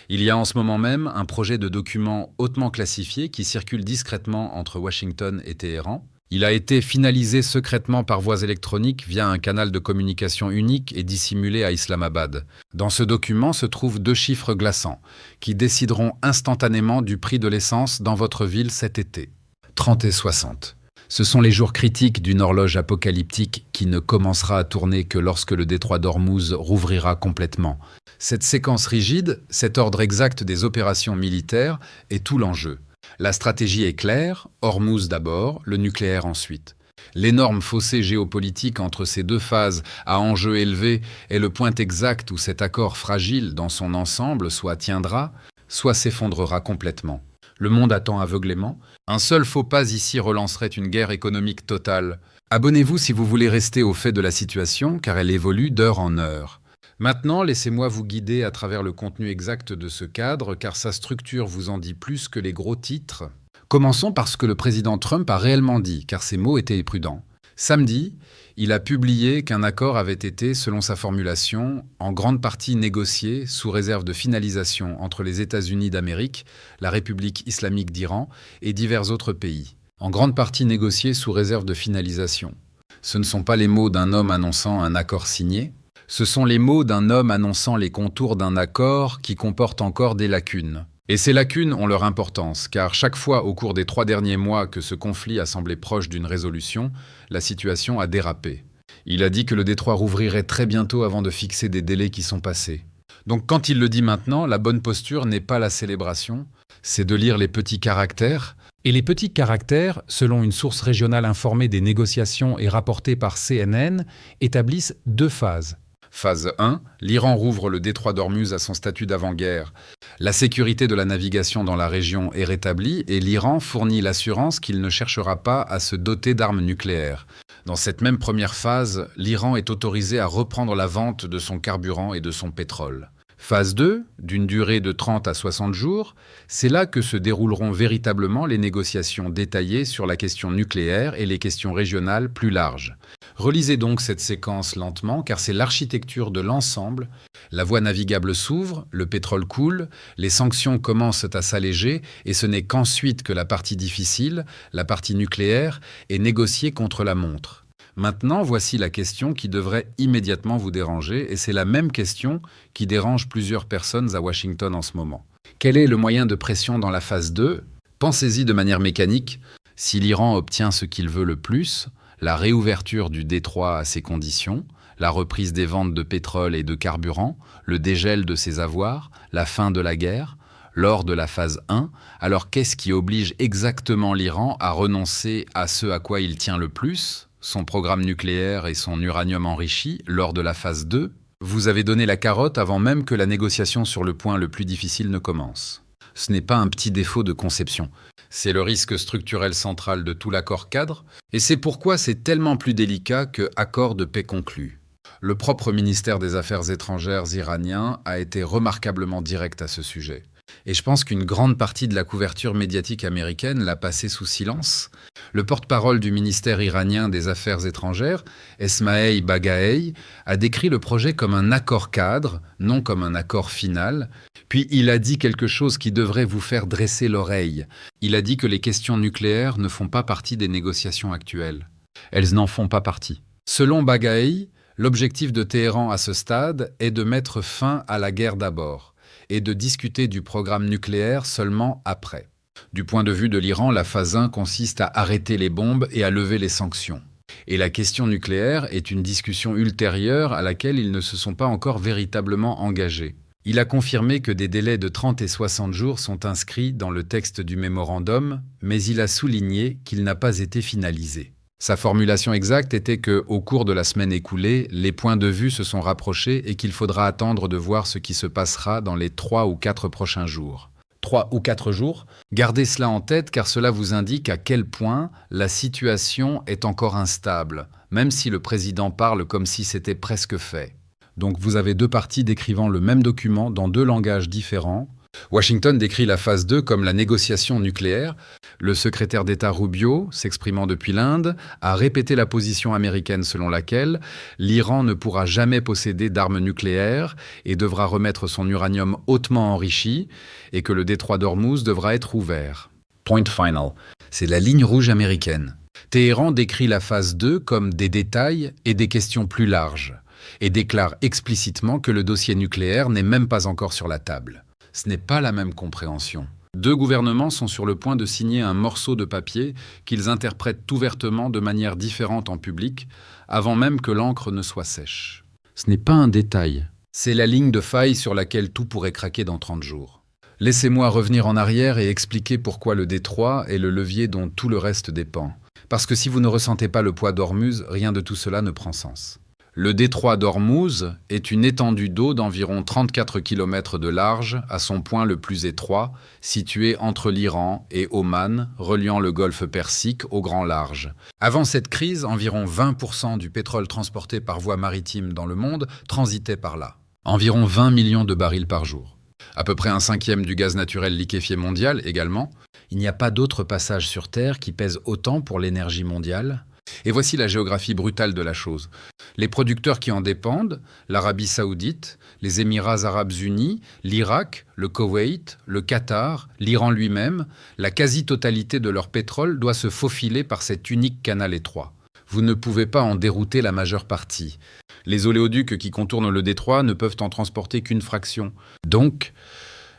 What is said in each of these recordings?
Il y a en ce moment même un projet de document hautement classifié qui circule discrètement entre Washington et Téhéran. Il a été finalisé secrètement par voie électronique via un canal de communication unique et dissimulé à Islamabad. Dans ce document se trouvent 2 chiffres glaçants qui décideront instantanément du prix de l'essence dans votre ville cet été. 30 et 60. Ce sont les jours critiques d'une horloge apocalyptique qui ne commencera à tourner que lorsque le détroit d'Ormuz rouvrira complètement. Cette séquence rigide, cet ordre exact des opérations militaires est tout l'enjeu. La stratégie est claire, Ormuz d'abord, le nucléaire ensuite. L'énorme fossé géopolitique entre ces 2 phases à enjeu élevé est le point exact où cet accord fragile dans son ensemble soit tiendra, soit s'effondrera complètement. Le monde attend aveuglément. Un seul faux pas ici relancerait une guerre économique totale. Abonnez-vous si vous voulez rester au fait de la situation, car elle évolue d'heure en heure. Maintenant, laissez-moi vous guider à travers le contenu exact de ce cadre, car sa structure vous en dit plus que les gros titres. Commençons par ce que le président Trump a réellement dit, car ses mots étaient prudents. Samedi, il a publié qu'un accord avait été, selon sa formulation, en grande partie négocié sous réserve de finalisation entre les États-Unis d'Amérique, la République islamique d'Iran et divers autres pays. En grande partie négocié sous réserve de finalisation. Ce ne sont pas les mots d'un homme annonçant un accord signé. Ce sont les mots d'un homme annonçant les contours d'un accord qui comporte encore des lacunes. Et ces lacunes ont leur importance, car chaque fois au cours des 3 derniers mois que ce conflit a semblé proche d'une résolution, la situation a dérapé. Il a dit que le détroit rouvrirait très bientôt avant de fixer des délais qui sont passés. Donc quand il le dit maintenant, la bonne posture n'est pas la célébration, c'est de lire les petits caractères. Et les petits caractères, selon une source régionale informée des négociations et rapportée par CNN, établissent 2 phases. Phase 1, l'Iran rouvre le détroit d'Ormuz à son statut d'avant-guerre. La sécurité de la navigation dans la région est rétablie et l'Iran fournit l'assurance qu'il ne cherchera pas à se doter d'armes nucléaires. Dans cette même première phase, l'Iran est autorisé à reprendre la vente de son carburant et de son pétrole. Phase 2, d'une durée de 30 à 60 jours, c'est là que se dérouleront véritablement les négociations détaillées sur la question nucléaire et les questions régionales plus larges. Relisez donc cette séquence lentement, car c'est l'architecture de l'ensemble. La voie navigable s'ouvre, le pétrole coule, les sanctions commencent à s'alléger, et ce n'est qu'ensuite que la partie difficile, la partie nucléaire, est négociée contre la montre. Maintenant, voici la question qui devrait immédiatement vous déranger, et c'est la même question qui dérange plusieurs personnes à Washington en ce moment. Quel est le moyen de pression dans la phase 2 ? Pensez-y de manière mécanique. Si l'Iran obtient ce qu'il veut le plus, la réouverture du détroit à ses conditions, la reprise des ventes de pétrole et de carburant, le dégel de ses avoirs, la fin de la guerre, lors de la phase 1, alors qu'est-ce qui oblige exactement l'Iran à renoncer à ce à quoi il tient le plus ? Son programme nucléaire et son uranium enrichi lors de la phase 2, vous avez donné la carotte avant même que la négociation sur le point le plus difficile ne commence. Ce n'est pas un petit défaut de conception. C'est le risque structurel central de tout l'accord cadre, et c'est pourquoi c'est tellement plus délicat que accord de paix conclu. Le propre ministère des Affaires étrangères iranien a été remarquablement direct à ce sujet. Et je pense qu'une grande partie de la couverture médiatique américaine l'a passé sous silence. Le porte-parole du ministère iranien des Affaires étrangères, Esmaeil Baghaei, a décrit le projet comme un accord cadre, non comme un accord final. Puis il a dit quelque chose qui devrait vous faire dresser l'oreille. Il a dit que les questions nucléaires ne font pas partie des négociations actuelles. Elles n'en font pas partie. Selon Baghaei, l'objectif de Téhéran à ce stade est de mettre fin à la guerre d'abord et de discuter du programme nucléaire seulement après. Du point de vue de l'Iran, la phase 1 consiste à arrêter les bombes et à lever les sanctions. Et la question nucléaire est une discussion ultérieure à laquelle ils ne se sont pas encore véritablement engagés. Il a confirmé que des délais de 30 et 60 jours sont inscrits dans le texte du mémorandum, mais il a souligné qu'il n'a pas été finalisé. Sa formulation exacte était que, au cours de la semaine écoulée, les points de vue se sont rapprochés et qu'il faudra attendre de voir ce qui se passera dans les 3 ou 4 prochains jours. 3 ou 4 jours ? Gardez cela en tête car cela vous indique à quel point la situation est encore instable, même si le président parle comme si c'était presque fait. Donc vous avez 2 parties décrivant le même document dans 2 langages différents. Washington décrit la phase 2 comme la négociation nucléaire. Le secrétaire d'État Rubio, s'exprimant depuis l'Inde, a répété la position américaine selon laquelle l'Iran ne pourra jamais posséder d'armes nucléaires et devra remettre son uranium hautement enrichi et que le détroit d'Ormuz devra être ouvert. Point final. C'est la ligne rouge américaine. Téhéran décrit la phase 2 comme des détails et des questions plus larges et déclare explicitement que le dossier nucléaire n'est même pas encore sur la table. Ce n'est pas la même compréhension. Deux gouvernements sont sur le point de signer un morceau de papier qu'ils interprètent ouvertement de manière différente en public, avant même que l'encre ne soit sèche. Ce n'est pas un détail. C'est la ligne de faille sur laquelle tout pourrait craquer dans 30 jours. Laissez-moi revenir en arrière et expliquer pourquoi le détroit est le levier dont tout le reste dépend. Parce que si vous ne ressentez pas le poids d'Ormuz, rien de tout cela ne prend sens. Le détroit d'Ormuz est une étendue d'eau d'environ 34 km de large, à son point le plus étroit, situé entre l'Iran et Oman, reliant le golfe Persique au grand large. Avant cette crise, environ 20% du pétrole transporté par voie maritime dans le monde transitait par là. Environ 20 millions de barils par jour. À peu près un cinquième du gaz naturel liquéfié mondial également. Il n'y a pas d'autre passage sur Terre qui pèse autant pour l'énergie mondiale. Et voici la géographie brutale de la chose. Les producteurs qui en dépendent, l'Arabie Saoudite, les Émirats Arabes Unis, l'Irak, le Koweït, le Qatar, l'Iran lui-même, la quasi-totalité de leur pétrole doit se faufiler par cet unique canal étroit. Vous ne pouvez pas en dérouter la majeure partie. Les oléoducs qui contournent le détroit ne peuvent en transporter qu'une fraction. Donc,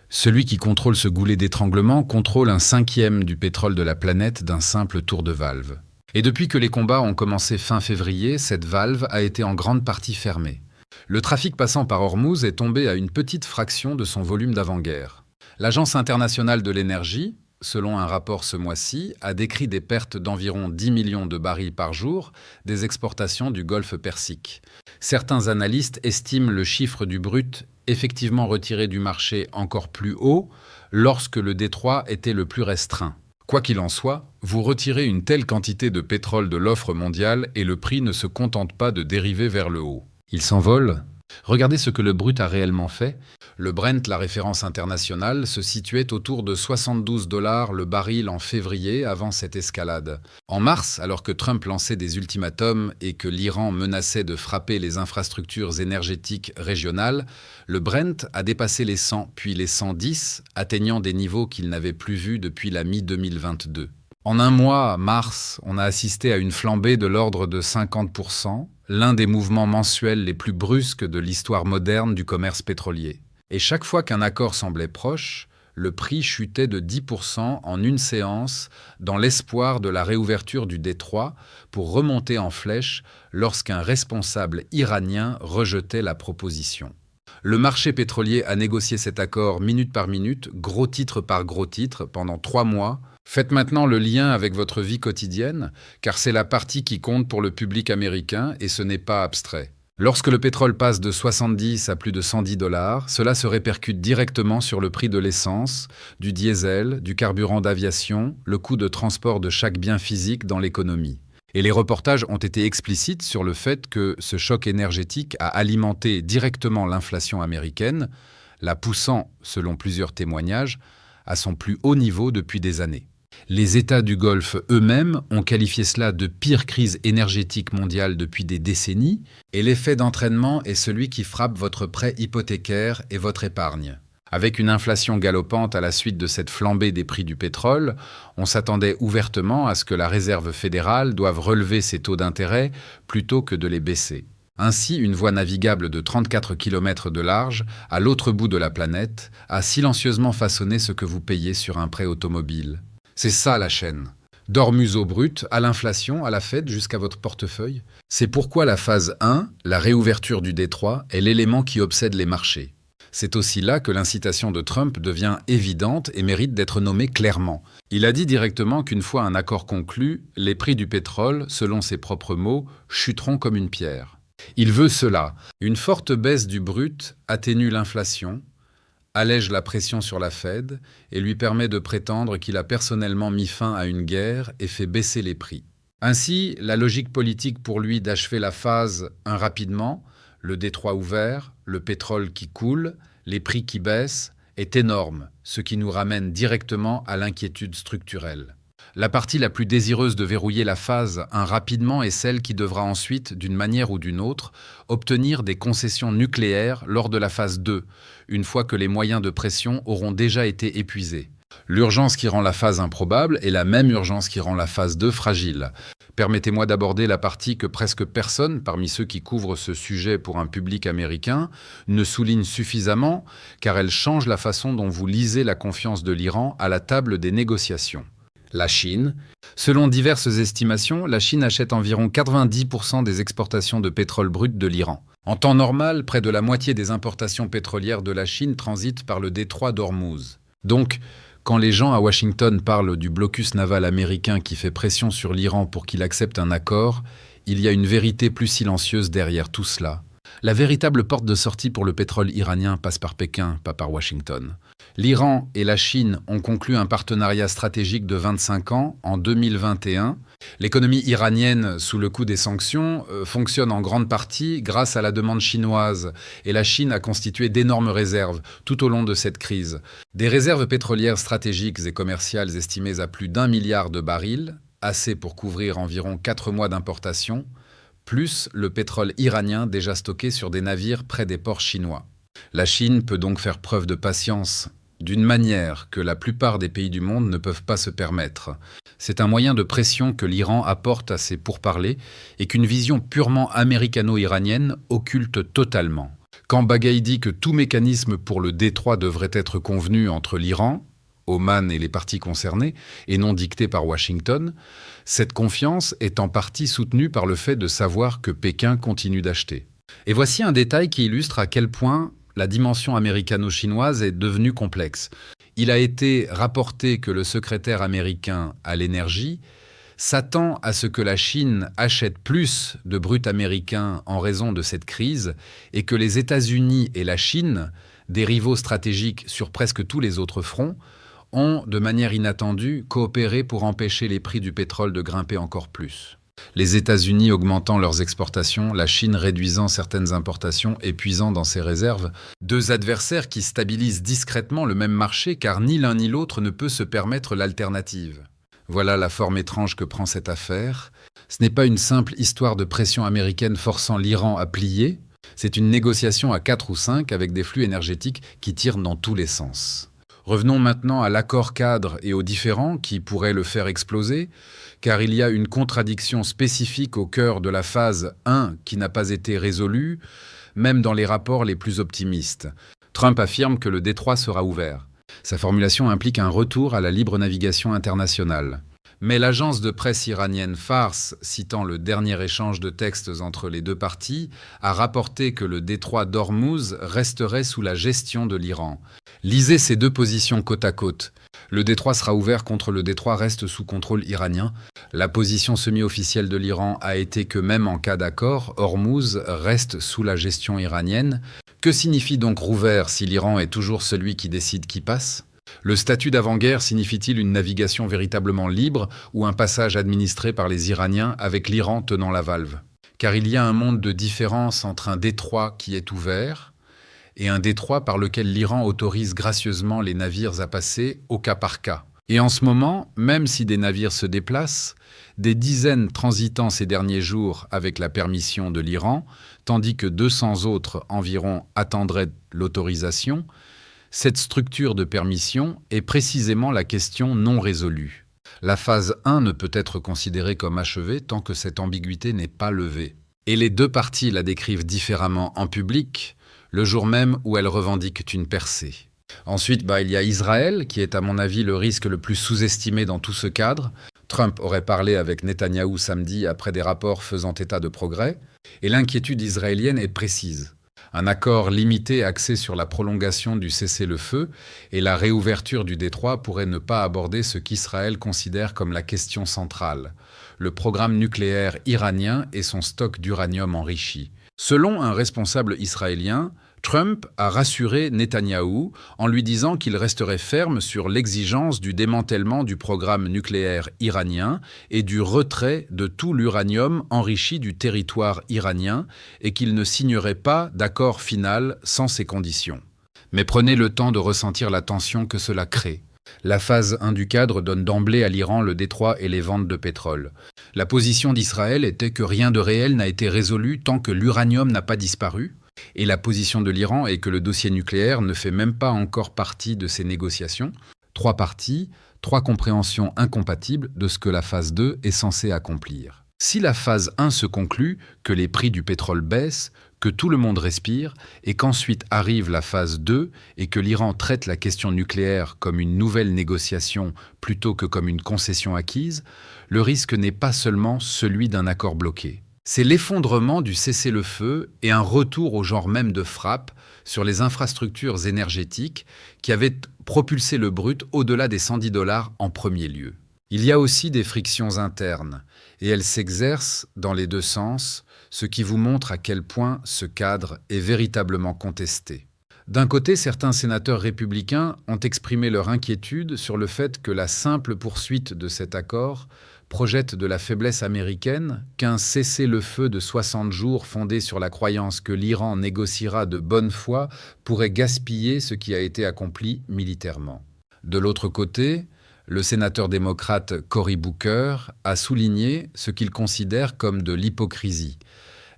celui qui contrôle ce goulet d'étranglement contrôle un cinquième du pétrole de la planète d'un simple tour de valve. Et depuis que les combats ont commencé fin février, cette valve a été en grande partie fermée. Le trafic passant par Ormuz est tombé à une petite fraction de son volume d'avant-guerre. L'Agence internationale de l'énergie, selon un rapport ce mois-ci, a décrit des pertes d'environ 10 millions de barils par jour des exportations du golfe Persique. Certains analystes estiment le chiffre du brut effectivement retiré du marché encore plus haut lorsque le détroit était le plus restreint. Quoi qu'il en soit, vous retirez une telle quantité de pétrole de l'offre mondiale et le prix ne se contente pas de dériver vers le haut. Il s'envole. Regardez ce que le brut a réellement fait. Le Brent, la référence internationale, se situait autour de 72 $ le baril en février avant cette escalade. En mars, alors que Trump lançait des ultimatums et que l'Iran menaçait de frapper les infrastructures énergétiques régionales, le Brent a dépassé les 100 puis les 110, atteignant des niveaux qu'il n'avait plus vus depuis la mi-2022. En un mois, mars, on a assisté à une flambée de l'ordre de 50%, l'un des mouvements mensuels les plus brusques de l'histoire moderne du commerce pétrolier. Et chaque fois qu'un accord semblait proche, le prix chutait de 10% en une séance dans l'espoir de la réouverture du détroit pour remonter en flèche lorsqu'un responsable iranien rejetait la proposition. Le marché pétrolier a négocié cet accord minute par minute, gros titre par gros titre, pendant 3 mois. Faites maintenant le lien avec votre vie quotidienne, car c'est la partie qui compte pour le public américain et ce n'est pas abstrait. Lorsque le pétrole passe de 70 à plus de 110 $, cela se répercute directement sur le prix de l'essence, du diesel, du carburant d'aviation, le coût de transport de chaque bien physique dans l'économie. Et les reportages ont été explicites sur le fait que ce choc énergétique a alimenté directement l'inflation américaine, la poussant, selon plusieurs témoignages, à son plus haut niveau depuis des années. Les États du Golfe eux-mêmes ont qualifié cela de pire crise énergétique mondiale depuis des décennies, et l'effet d'entraînement est celui qui frappe votre prêt hypothécaire et votre épargne. Avec une inflation galopante à la suite de cette flambée des prix du pétrole, on s'attendait ouvertement à ce que la Réserve fédérale doive relever ses taux d'intérêt plutôt que de les baisser. Ainsi, une voie navigable de 34 km de large, à l'autre bout de la planète, a silencieusement façonné ce que vous payez sur un prêt automobile. C'est ça la chaîne. D'Ormuz au brut, à l'inflation, à la Fed, jusqu'à votre portefeuille. C'est pourquoi la phase 1, la réouverture du détroit, est l'élément qui obsède les marchés. C'est aussi là que l'incitation de Trump devient évidente et mérite d'être nommée clairement. Il a dit directement qu'une fois un accord conclu, les prix du pétrole, selon ses propres mots, chuteront comme une pierre. Il veut cela. Une forte baisse du brut atténue l'inflation, allège la pression sur la Fed et lui permet de prétendre qu'il a personnellement mis fin à une guerre et fait baisser les prix. Ainsi, la logique politique pour lui d'achever la phase 1 rapidement, le détroit ouvert, le pétrole qui coule, les prix qui baissent, est énorme, ce qui nous ramène directement à l'inquiétude structurelle. La partie la plus désireuse de verrouiller la phase 1 rapidement est celle qui devra ensuite, d'une manière ou d'une autre, obtenir des concessions nucléaires lors de la phase 2, une fois que les moyens de pression auront déjà été épuisés. L'urgence qui rend la phase improbable est la même urgence qui rend la phase 2 fragile. Permettez-moi d'aborder la partie que presque personne, parmi ceux qui couvrent ce sujet pour un public américain, ne souligne suffisamment, car elle change la façon dont vous lisez la confiance de l'Iran à la table des négociations. La Chine. Selon diverses estimations, la Chine achète environ 90% des exportations de pétrole brut de l'Iran. En temps normal, près de la moitié des importations pétrolières de la Chine transitent par le détroit d'Ormuz. Donc, quand les gens à Washington parlent du blocus naval américain qui fait pression sur l'Iran pour qu'il accepte un accord, il y a une vérité plus silencieuse derrière tout cela. La véritable porte de sortie pour le pétrole iranien passe par Pékin, pas par Washington. L'Iran et la Chine ont conclu un partenariat stratégique de 25 ans en 2021. L'économie iranienne, sous le coup des sanctions, fonctionne en grande partie grâce à la demande chinoise et la Chine a constitué d'énormes réserves tout au long de cette crise. Des réserves pétrolières stratégiques et commerciales estimées à plus d'1 milliard de barils, assez pour couvrir environ 4 mois d'importation, plus le pétrole iranien déjà stocké sur des navires près des ports chinois. La Chine peut donc faire preuve de patience, d'une manière que la plupart des pays du monde ne peuvent pas se permettre. C'est un moyen de pression que l'Iran apporte à ses pourparlers et qu'une vision purement américano-iranienne occulte totalement. Quand Baghaei dit que tout mécanisme pour le détroit devrait être convenu entre l'Iran, Oman et les parties concernées, et non dicté par Washington, cette confiance est en partie soutenue par le fait de savoir que Pékin continue d'acheter. Et voici un détail qui illustre à quel point la dimension américano-chinoise est devenue complexe. Il a été rapporté que le secrétaire américain à l'énergie s'attend à ce que la Chine achète plus de brut américain en raison de cette crise et que les États-Unis et la Chine, des rivaux stratégiques sur presque tous les autres fronts, ont, de manière inattendue, coopéré pour empêcher les prix du pétrole de grimper encore plus. Les États-Unis augmentant leurs exportations, la Chine réduisant certaines importations et puisant dans ses réserves. Deux adversaires qui stabilisent discrètement le même marché car ni l'un ni l'autre ne peut se permettre l'alternative. Voilà la forme étrange que prend cette affaire. Ce n'est pas une simple histoire de pression américaine forçant l'Iran à plier, c'est une négociation à 4 ou 5 avec des flux énergétiques qui tirent dans tous les sens. Revenons maintenant à l'accord cadre et aux différends qui pourraient le faire exploser, car il y a une contradiction spécifique au cœur de la phase 1 qui n'a pas été résolue, même dans les rapports les plus optimistes. Trump affirme que le détroit sera ouvert. Sa formulation implique un retour à la libre navigation internationale. Mais l'agence de presse iranienne Fars, citant le dernier échange de textes entre les deux parties, a rapporté que le détroit d'Ormuz resterait sous la gestion de l'Iran. Lisez ces deux positions côte à côte. Le détroit sera ouvert contre le détroit reste sous contrôle iranien. La position semi-officielle de l'Iran a été que même en cas d'accord, Ormuz reste sous la gestion iranienne. Que signifie donc rouvert si l'Iran est toujours celui qui décide qui passe ? Le statut d'avant-guerre signifie-t-il une navigation véritablement libre ou un passage administré par les Iraniens avec l'Iran tenant la valve ? Car il y a un monde de différence entre un détroit qui est ouvert et un détroit par lequel l'Iran autorise gracieusement les navires à passer au cas par cas. Et en ce moment, même si des navires se déplacent, des dizaines transitant ces derniers jours avec la permission de l'Iran, tandis que 200 autres environ attendraient l'autorisation, cette structure de permission est précisément la question non résolue. La phase 1 ne peut être considérée comme achevée tant que cette ambiguïté n'est pas levée. Et les deux parties la décrivent différemment en public, le jour même où elles revendiquent une percée. Ensuite, il y a Israël, qui est à mon avis le risque le plus sous-estimé dans tout ce cadre. Trump aurait parlé avec Netanyahou samedi après des rapports faisant état de progrès, et l'inquiétude israélienne est précise. Un accord limité axé sur la prolongation du cessez-le-feu et la réouverture du détroit pourrait ne pas aborder ce qu'Israël considère comme la question centrale, le programme nucléaire iranien et son stock d'uranium enrichi. Selon un responsable israélien, Trump a rassuré Netanyahou en lui disant qu'il resterait ferme sur l'exigence du démantèlement du programme nucléaire iranien et du retrait de tout l'uranium enrichi du territoire iranien et qu'il ne signerait pas d'accord final sans ces conditions. Mais prenez le temps de ressentir la tension que cela crée. La phase 1 du cadre donne d'emblée à l'Iran le détroit et les ventes de pétrole. La position d'Israël était que rien de réel n'a été résolu tant que l'uranium n'a pas disparu, et la position de l'Iran est que le dossier nucléaire ne fait même pas encore partie de ces négociations. 3 parties, 3 compréhensions incompatibles de ce que la phase 2 est censée accomplir. Si la phase 1 se conclut, que les prix du pétrole baissent, que tout le monde respire, et qu'ensuite arrive la phase 2 et que l'Iran traite la question nucléaire comme une nouvelle négociation plutôt que comme une concession acquise, le risque n'est pas seulement celui d'un accord bloqué. C'est l'effondrement du cessez-le-feu et un retour au genre même de frappe sur les infrastructures énergétiques qui avaient propulsé le brut au-delà des $110 en premier lieu. Il y a aussi des frictions internes, et elles s'exercent dans les deux sens, ce qui vous montre à quel point ce cadre est véritablement contesté. D'un côté, certains sénateurs républicains ont exprimé leur inquiétude sur le fait que la simple poursuite de cet accord projette de la faiblesse américaine, qu'un cessez-le-feu de 60 jours fondé sur la croyance que l'Iran négociera de bonne foi pourrait gaspiller ce qui a été accompli militairement. De l'autre côté, le sénateur démocrate Cory Booker a souligné ce qu'il considère comme de l'hypocrisie.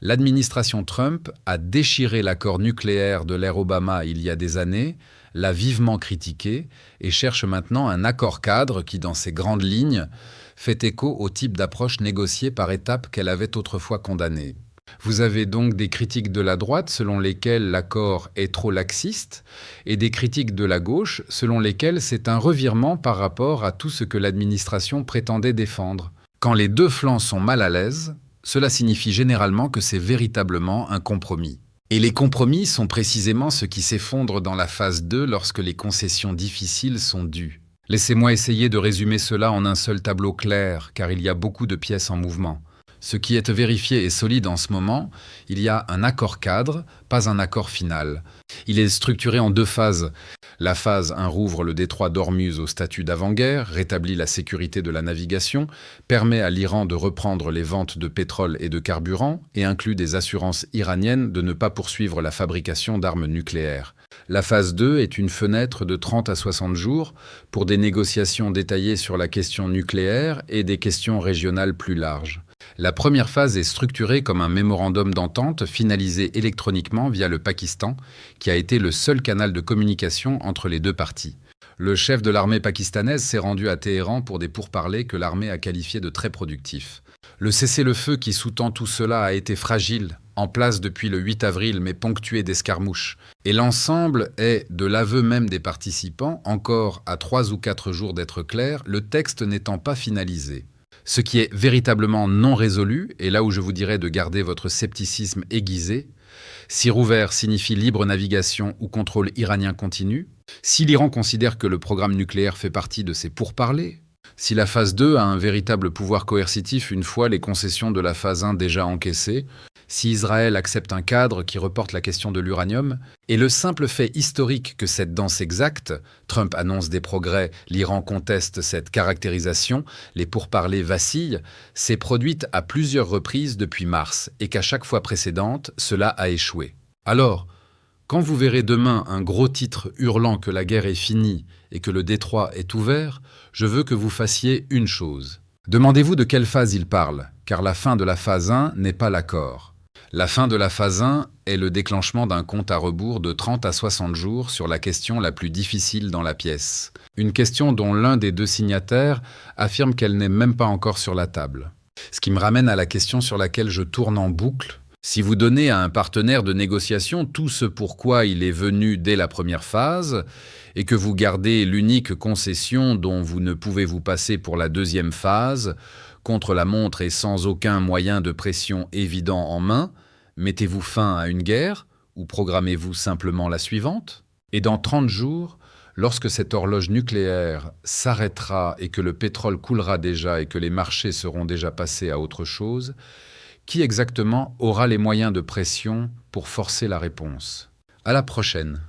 L'administration Trump a déchiré l'accord nucléaire de l'ère Obama il y a des années, l'a vivement critiqué et cherche maintenant un accord cadre qui, dans ses grandes lignes, fait écho au type d'approche négociée par étapes qu'elle avait autrefois condamnée. Vous avez donc des critiques de la droite selon lesquelles l'accord est trop laxiste et des critiques de la gauche selon lesquelles c'est un revirement par rapport à tout ce que l'administration prétendait défendre. Quand les deux flancs sont mal à l'aise, cela signifie généralement que c'est véritablement un compromis. Et les compromis sont précisément ce qui s'effondre dans la phase 2 lorsque les concessions difficiles sont dues. Laissez-moi essayer de résumer cela en un seul tableau clair, car il y a beaucoup de pièces en mouvement. Ce qui est vérifié et solide en ce moment, il y a un accord cadre, pas un accord final. Il est structuré en 2 phases. La phase 1 rouvre le détroit d'Ormuz au statut d'avant-guerre, rétablit la sécurité de la navigation, permet à l'Iran de reprendre les ventes de pétrole et de carburant et inclut des assurances iraniennes de ne pas poursuivre la fabrication d'armes nucléaires. La phase 2 est une fenêtre de 30 à 60 jours pour des négociations détaillées sur la question nucléaire et des questions régionales plus larges. La première phase est structurée comme un mémorandum d'entente finalisé électroniquement via le Pakistan, qui a été le seul canal de communication entre les deux parties. Le chef de l'armée pakistanaise s'est rendu à Téhéran pour des pourparlers que l'armée a qualifiés de très productifs. Le cessez-le-feu qui sous-tend tout cela a été fragile, en place depuis le 8 avril mais ponctué d'escarmouches. Et l'ensemble est, de l'aveu même des participants, encore à 3 ou 4 jours d'être clair, le texte n'étant pas finalisé. Ce qui est véritablement non résolu, et là où je vous dirais de garder votre scepticisme aiguisé, si rouvert signifie libre navigation ou contrôle iranien continu, si l'Iran considère que le programme nucléaire fait partie de ses pourparlers, si la phase 2 a un véritable pouvoir coercitif une fois les concessions de la phase 1 déjà encaissées, si Israël accepte un cadre qui reporte la question de l'uranium, et le simple fait historique que cette danse exacte, Trump annonce des progrès, l'Iran conteste cette caractérisation, les pourparlers vacillent, s'est produite à plusieurs reprises depuis mars, et qu'à chaque fois précédente, cela a échoué. Alors, quand vous verrez demain un gros titre hurlant que la guerre est finie et que le détroit est ouvert, je veux que vous fassiez une chose. Demandez-vous de quelle phase il parle, car la fin de la phase 1 n'est pas l'accord. La fin de la phase 1 est le déclenchement d'un compte à rebours de 30 à 60 jours sur la question la plus difficile dans la pièce. Une question dont l'un des deux signataires affirme qu'elle n'est même pas encore sur la table. Ce qui me ramène à la question sur laquelle je tourne en boucle. Si vous donnez à un partenaire de négociation tout ce pourquoi il est venu dès la première phase, et que vous gardez l'unique concession dont vous ne pouvez vous passer pour la deuxième phase, contre la montre et sans aucun moyen de pression évident en main, mettez-vous fin à une guerre ou programmez-vous simplement la suivante? Et dans 30 jours, lorsque cette horloge nucléaire s'arrêtera et que le pétrole coulera déjà et que les marchés seront déjà passés à autre chose, qui exactement aura les moyens de pression pour forcer la réponse? À la prochaine.